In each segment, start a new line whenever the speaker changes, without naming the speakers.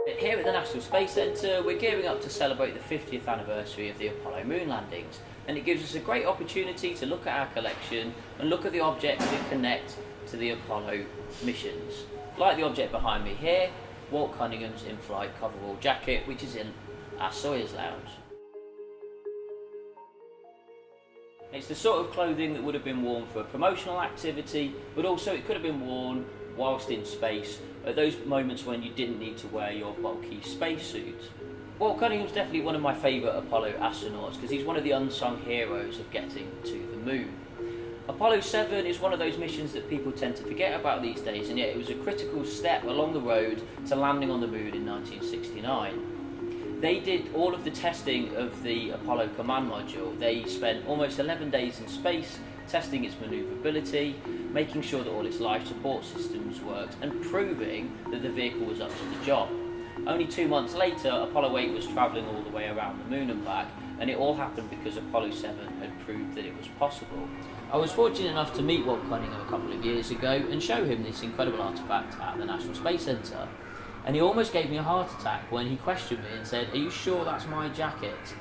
Here at the National Space Centre, we're gearing up to celebrate the 50th anniversary of the Apollo moon landings, and it gives us a great opportunity to look at our collection and look at the objects that connect to the Apollo missions. Like the object behind me here, Walt Cunningham's in-flight coverall jacket, which is in our Sawyer's Lounge. It's the sort of clothing that would have been worn for a promotional activity, but also it could have been worn whilst in space at those moments when you didn't need to wear your bulky spacesuit. Walt Cunningham's definitely one of my favourite Apollo astronauts because he's one of the unsung heroes of getting to the moon. Apollo 7 is one of those missions that people tend to forget about these days, and yet it was a critical step along the road to landing on the moon in 1969. They did all of the testing of the Apollo command module. They spent almost 11 days in space testing its manoeuvrability, making sure that all its life support systems worked, and proving that the vehicle was up to the job. Only 2 months later, Apollo 8 was travelling all the way around the moon and back, and it all happened because Apollo 7 had proved that it was possible. I was fortunate enough to meet Walt Cunningham a couple of years ago and show him this incredible artefact at the National Space Centre. And he almost gave me a heart attack when he questioned me and said, "Are you sure that's my jacket?"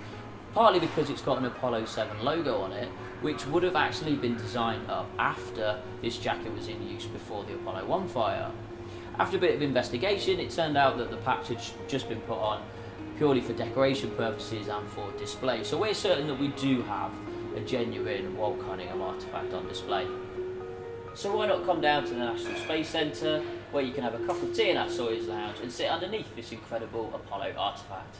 Partly because it's got an Apollo 7 logo on it, which would have actually been designed up after this jacket was in use before the Apollo 1 fire. After a bit of investigation, it turned out that the patch had just been put on purely for decoration purposes and for display. So we're certain that we do have a genuine Walt Cunningham artefact on display. So why not come down to the National Space Centre, where you can have a cup of tea in our Sawyer's Lounge and sit underneath this incredible Apollo artefact.